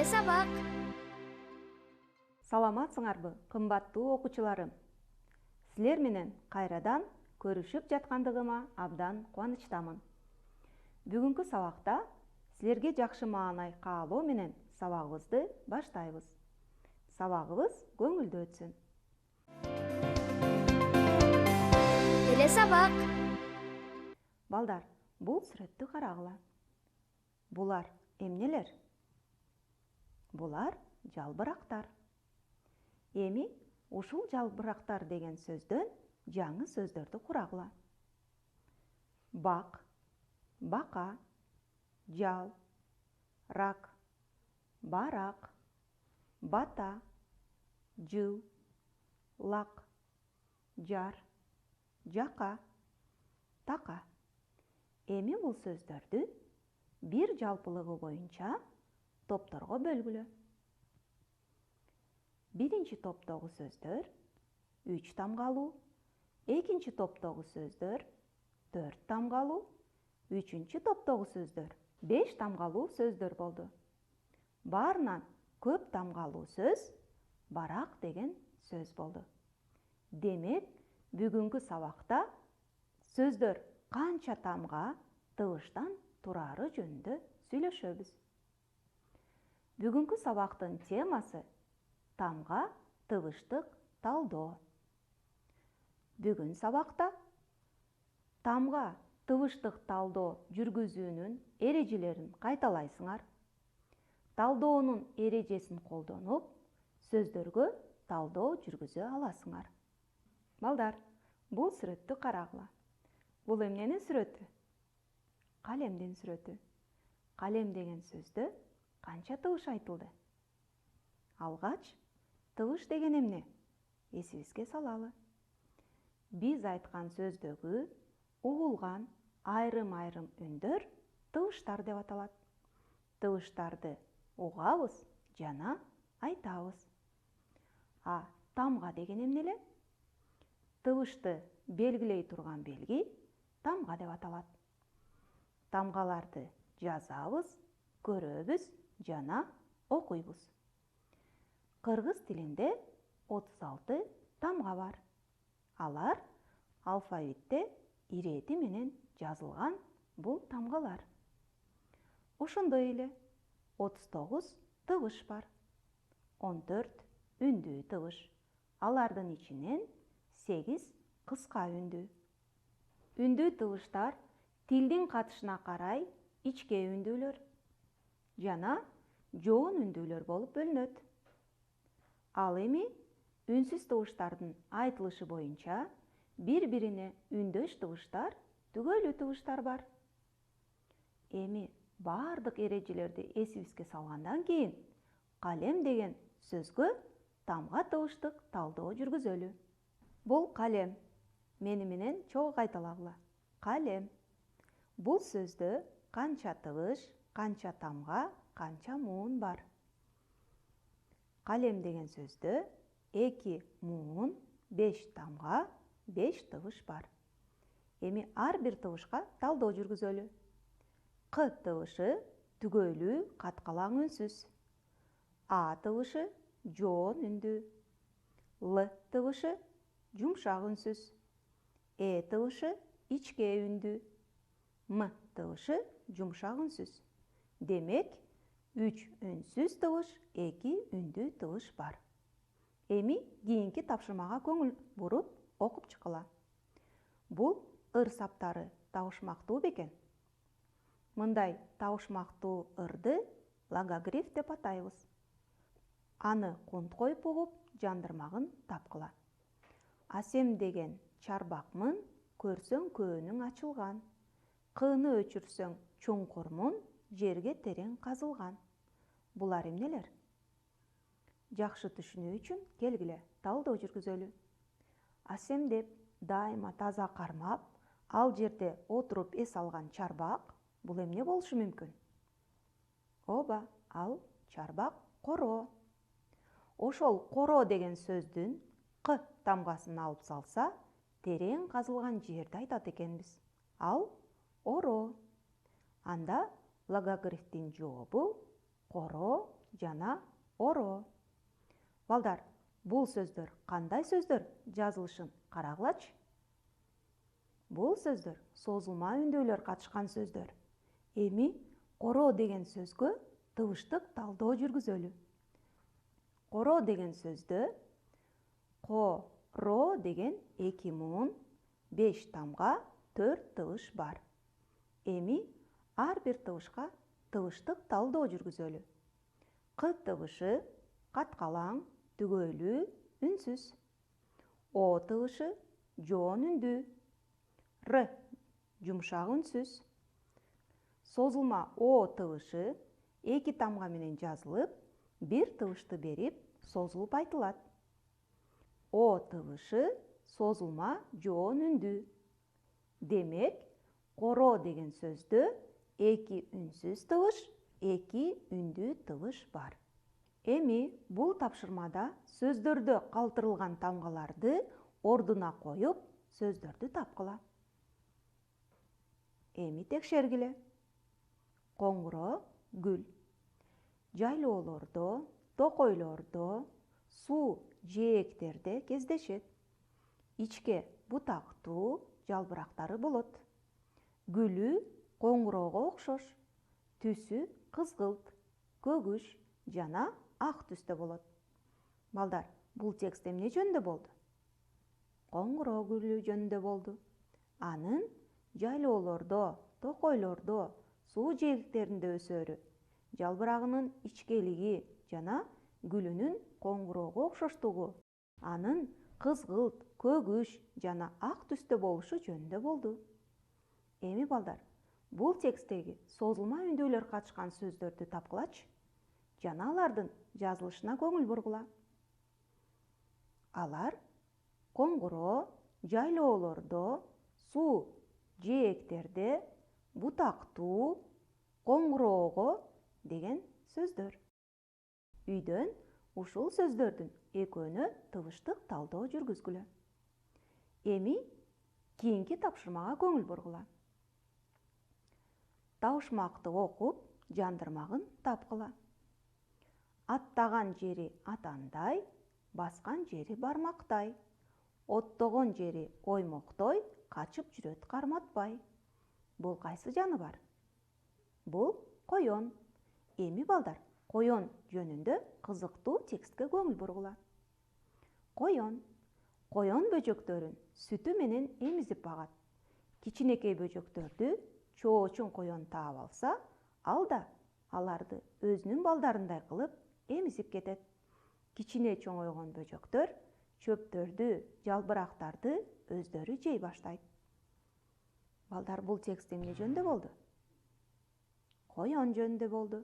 сабак. Саламатсыңарбы, кымбаттуу окуучуларым. Силер менен кайрадан көрүшүп жаткандыгыма абдан кубанычтамын. Бүгүнкү сабакта силерге жакшы маанай каалоо менен сабагыбызды баштайбыз. Сабагыбыз көңүлдүү өтсүн. Сабак. Балдар, бул сүрөттү карагыла. Булар эмнелер? Булар жалбырактар. Эми ушул жалбырактар деген сөздөн жаңы сөздөрдү курагыла. Бак, бака, жал, рак, барак, бата, жыл, лак, жар, жака, така. Эми бул сөздөрдү бир жалпылыгы боюнча топторго бөлгүлө. Биринчи топтогу сөздөр 3 тамгалуу, экинчи топтогу сөздөр 4 тамгалуу, үчүнчү топтогу сөздөр 5 тамгалуу сөздөр болду. Баарынан көп тамгалуу сөз барак деген сөз болду. Демек, бүгүнкү сабакта сөздөр канча тамга тыбыштан турары жөнүндө сүйлөшөбүз. Бүгүнкү сабактын темасы тамга тыбыштык талдоо. Бүгүн сабакта тамга тыбыштык талдоо жүргүзүүнүн эрежелерин кайталайсыңар. Талдоонун эрежесин колдонуп, сөздөргө талдоо жүргүзө аласыңар. Балдар, бул сүрөттү карагыла. Бул эмненин сүрөтү? Калемдин сүрөтү. Калем деген сөздө канча тыбыш айтылды? Алгач, тыбыш деген эмне? Эсибизге салалы. Биз айткан сөздөгү угулган айрым-айрым үндөр тыбыштар деп аталат. Тыбыштарды угабыз жана айтабыз. А тамга деген эмнеле? Тыбышты белгилей турган белги тамга деп аталат. Тамгаларды жазабыз, көрөбүз жана окуйбуз. Кыргыз тилинде 36 тамга бар. Алар алфавитте ирети менен жазылган бул тамгалар. Ошондой эле 39 тыбыш бар. 14 үндүү тыбыш. Алардын ичинен 8 кыска үндүү. Үндүү тыбыштар тилдин катышына карай ичке үндүүлөр жана жоон үндүүлөр болуп бөлүнөт. Ал эми үнсүз тыбыштардын айтылышы боюнча бири-бирине үндөш тыбыштар, түгөлүү тыбыштар бар. Эми бардык эрежелерди эсибизге салгандан кийин калем деген сөзгө тамга тыбыштык талдоо жүргүзөлү. Бул калем. Мени менен чогуу кайталагыла. Калем. Бул сөздө канча тыбыш, канча тамга, канча муун бар? Калем деген сөздө 2 муун, 5 тамга, 5 тыбыш бар. Эми ар бир тыбышка талдоо жүргүзөлү. К тыбышы түгөлүү каткалаң үнсүз. А тыбышы жоон үндүү. Л тыбышы жумшак үнсүз. Э тыбышы ичке үндүү. М тыбышы жумшак үнсүз. Демек, 3 үнсүз тыбыш, 2 үндүү тыбыш бар. Эми кийинки тапшырмага көңүл буруп окуп чыккыла. Бул ыр саптары табышмактуу бекен? Мындай табышмактуу ырды логогриф деп атайбыз. Аны кунт коюп угуп, жандырмагын тапкыла. Асем деген чарбакмын, көрсөң көөнүң ачылган. Кыны өчүрсөң чуңкурмун, жерге терең казылган. Булар эмнелер? Жакшы түшүнүү үчүн келгиле талдоо жүргүзөлү. Асем деп дайыма таза кармап, ал жерде отуруп эс алган чарбак бул эмне болушу мүмкүн? Ооба, ал чарбак коро. Ошол коро деген сөздүн К тамгасын алып салса, терең казылган жерди айтат экенбиз. Ал оро. Анда логогрифтин жообу коро жана оро. Балдар, бул сөздөр кандай сөздөр жазылышын карагылачы. Бул сөздөр созулма үндүүлөр катышкан сөздөр. Эми коро деген сөзгө тыбыштык талдоо жүргүзөлү. Коро деген сөздө коро деген 2 муун, 5 тамга, 4 тыбыш бар. Эми ар бир тыбышка тыбыштык талдоо жүргүзөлү. К тыбышы каткалаң, түгөйлүү, үнсүз. О тыбышы жоон үндүү. Р жумшак үнсүз. Созулма о тыбышы 2 тамга менен жазылып, бир тыбышты берип, созулуп айтылат. О тыбышы созулма жоон үндүү. Демек, коро деген сөздө 2 үнсүз тыбыш, 2 үндүү тыбыш бар. Эми бул тапшырмада сөздөрдө калтырылган тамгаларды ордуна коюп, сөздөрдү тапкыла. Эми текшергиле. Коңгуро, гүл. Жайлоолордо, токойлордо, суу жээктерде кездешет. Ичке бутактуу жалбырактары болот. Гүлү коңгуроого окшош. Түсү кызгылт, көгүш жана ак түстө болот. Балдар, бул текст эмне жөнүндө болду? Коңгуро гүлү жөнүндө болду. Анын жайлоолордо, токойлордо, суу жээктеринде өсөрү, жалбырагынын ичкелиги жана гүлүнүн коңгуроого окшоштугу, анын кызгылт, көгүш жана ак түстө болушу жөнүндө болду. Эми балдар, бул тексттеги созулма үндүүлөр катышкан сөздөрдү тапкылачы жана алардын жазылышына көңүл бургула. Алар коңгуро, жайлоолордо, суу жээктерде, бутактуу, коңгуроого деген сөздөр. Үйдөн ушул сөздөрдүн экөөнө тыбыштык талдоо жүргүзгүлө. Эми кийинки тапшырмага көңүл бургула. Табышмакты окуп, жандырмагын тапкыла. Аттаган жери атандай, баскан жери бармактай. Оттогон жери оймоктой, качып жүрөт карматпай. Бул кайсы жаныбар? Бул коён. Эми балдар, коён жөнүндө кызыктуу текстке көңүл бургула. Коён. Коён бөжөктөрүн сүтү менен эмизип багат. Кичинекей бөжөктөрдү чоочун коён таап алса, ал да аларды өзүнүн балдарындай кылып эмизип кетет. Кичине чоңойгон бөжөктөр чөптөрдү, жалбырактарды өздөрү жей баштайт. Балдар, бул текст эмне жөнүндө болду? Коён жөнүндө болду.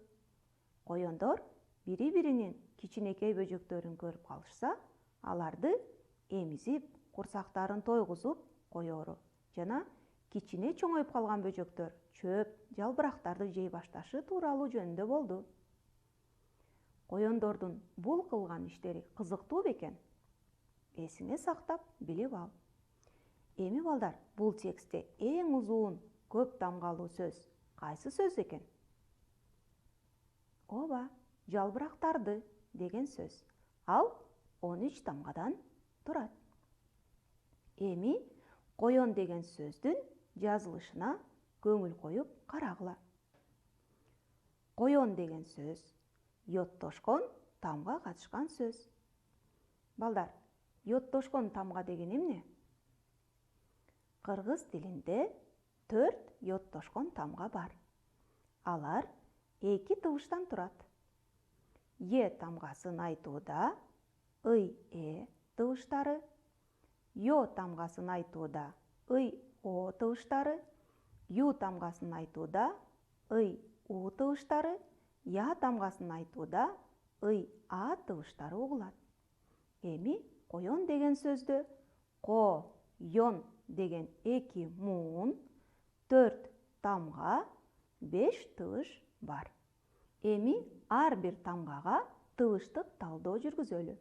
Коёндор бири-биринин кичинекей бөжөктөрүн көрүп калышса, аларды эмизип, курсактарын тойгузуп коёру жана кичине чоңоюп калган бөжөктөр чөп, жалбырактарды жей башташы тууралуу жөнүндө болду. Коёндордун бул кылган иштери кызыктуу бекен? Эсиңе сактап билип ал. Эми балдар, бул текстте эң узун, көп тамгалуу сөз кайсы сөз экен? Ооба, жалбырактарды деген сөз. Ал 13 тамгадан турат. Эми коён деген сөздүн жазылышына көңүл коюп карагыла. Коён деген сөз йоттошкон тамга катышкан сөз. Балдар, йоттошкон тамга деген эмне? Кыргыз тилинде 4 йоттошкон тамга бар. Алар 2 тыбыштан турат. Е тамгасын айтууда ый, э тыбыштары, ё тамгасын айтууда ый, о тыбыштары, ю тамгасын айтууда ый, у тыбыштары, я тамгасын айтууда ый, а тыбыштары угулат. Эми коён деген сөздө ко-йон деген 2 муун, 4 тамга, 5 тыбыш бар. Эми ар бир тамгага тыбыштык талдоо жүргүзөлү.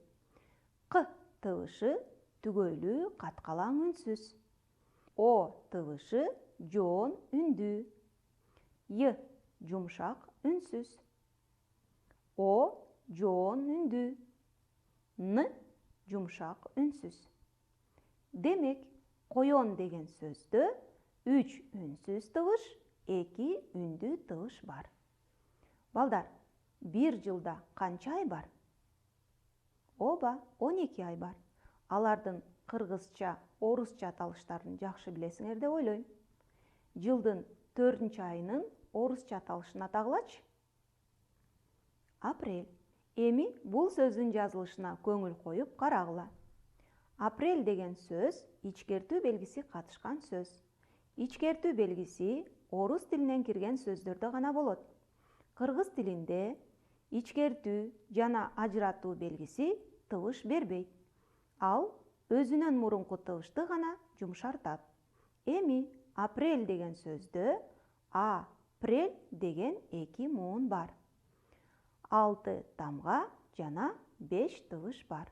К тыбышы түгөйлүү, каткалаң үнсүз. О тыбышы жоон үндүү. Й жумшак үнсүз. O жоон үндүү. Н жумшак үнсүз. Демек, коён деген сөздө 3 үнсүз тыбыш, 2 үндүү тыбыш бар. Балдар, bir жылда канча ай бар? Ооба, 12 ай бар. Алардын кыргызча, орусча аталыштарын жакшы билесиңер деп ойлойм. Жылдын 4 айынын орусча аталышын атагылачы. Апрель. Эми бул сөздүн жазылышына көңүл коюп карагыла. Апрель деген сөз ичкертүү белгиси катышкан сөз. Ичкертүү белгиси орус тилинен кирген сөздөрдө гана болот. Кыргыз тилинде ичкертүү жана ажыратуу белгиси тыбыш бербейт. Ал өзүнөн мурунку тыбышты гана жумшартат. Эми апрель деген сөздө апрель деген 2 муун бар. 6 тамга жана 5 тыбыш бар.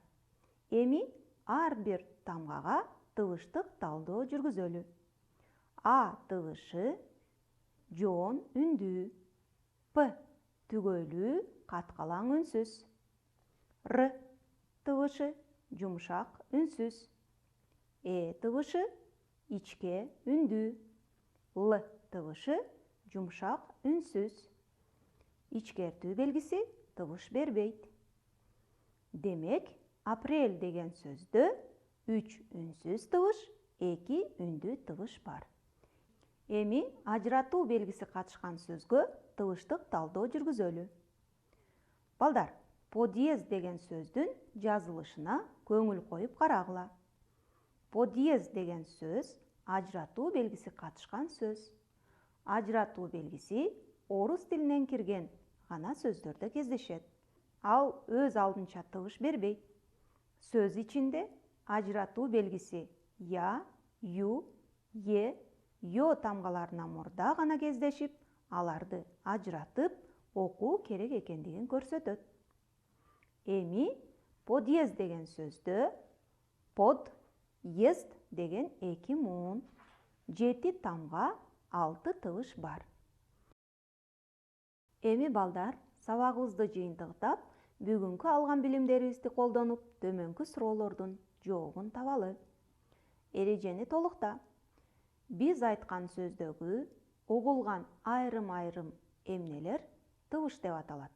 Эми ар бир тамгага тыбыштык талдоо жүргүзөлү. А тыбышы жоон үндүү. П түгөлүү каткалаң үнсүз. Р тыбышы жумшак үнсүз. Тыбышы ичке үндүү. Л тыбышы жумшак үнсүз. Ичкертүү белгиси тыбыш бербейт. Демек, апрель деген сөздө 3 үнсүз тыбыш, 2 үндүү тыбыш бар. Эми ажыратуу белгиси катышкан сөзгө тыбыштык талдоо жүргүзөлү. Балдар, подъезд деген сөздүн жазылышына көңүл коюп карагыла. Подъезд деген сөз ажыратуу белгиси катышкан сөз. Ажыратуу белгиси орус тилинен кирген гана сөздөрдө кездешет. Ал өз алдынча тыбыш бербейт. Сөз ичинде ажыратуу белгиси я, ю, е, ё тамгаларына мурда гана кездешип, аларды ажыратып окуу керек экендигин көрсөтөт. Эми подъезд деген сөздө под, ест деген 2 муун, 7 тамга, 6 тыбыш бар. Эми балдар, сабагыбызды жыйынтыктап, бүгүнкү алган билимдерибизди колдонуп, төмөнкү суроолордун жообун табалы. Эрежени толукта. Биз айткан сөздөгү угулган айрым-айрым эмнелер тыбыш деп аталат.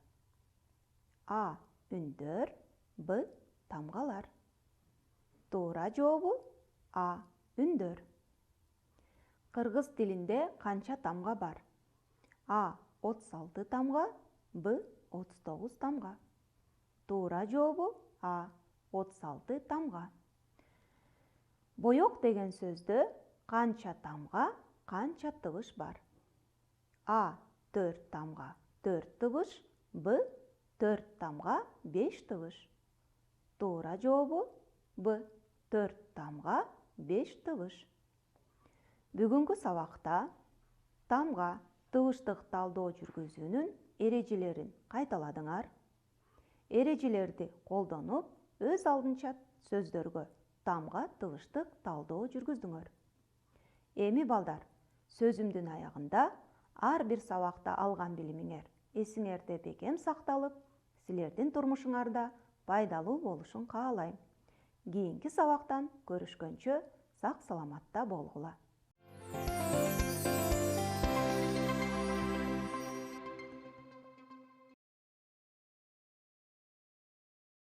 А. Үндөр, Б. Тамгалар. Туура жообу А. Үндөр. Кыргыз тилинде канча тамга бар? А. 36 тамга, Б. 39 тамга. Туура жообу А. 36 тамга. Боёк деген сөздө канча тамга, канча тыбыш бар? А. 4 тамга, 4 тыбыш, Б. 4 тамга, 5 тыбыш. Туура жообу Б. 4 тамга, 5 тыбыш. Бүгүнкү сабакта тамга тыбыштык талдоо жүргүзүүнүн эрежелерин кайталадыңар. Эрежелерди колдонуп, өз алдынча сөздөргө тамга тыбыштык талдоо жүргүздүңөр. Эми балдар, сөзүмдүн аягында ар бир сабакта алган билимиңер эсиңерде бекем сакталып, силердин турмушуңарда пайдалуу болушун каалайм. Кийинки сабактан көрүшкөнчө сак саламатта болгула.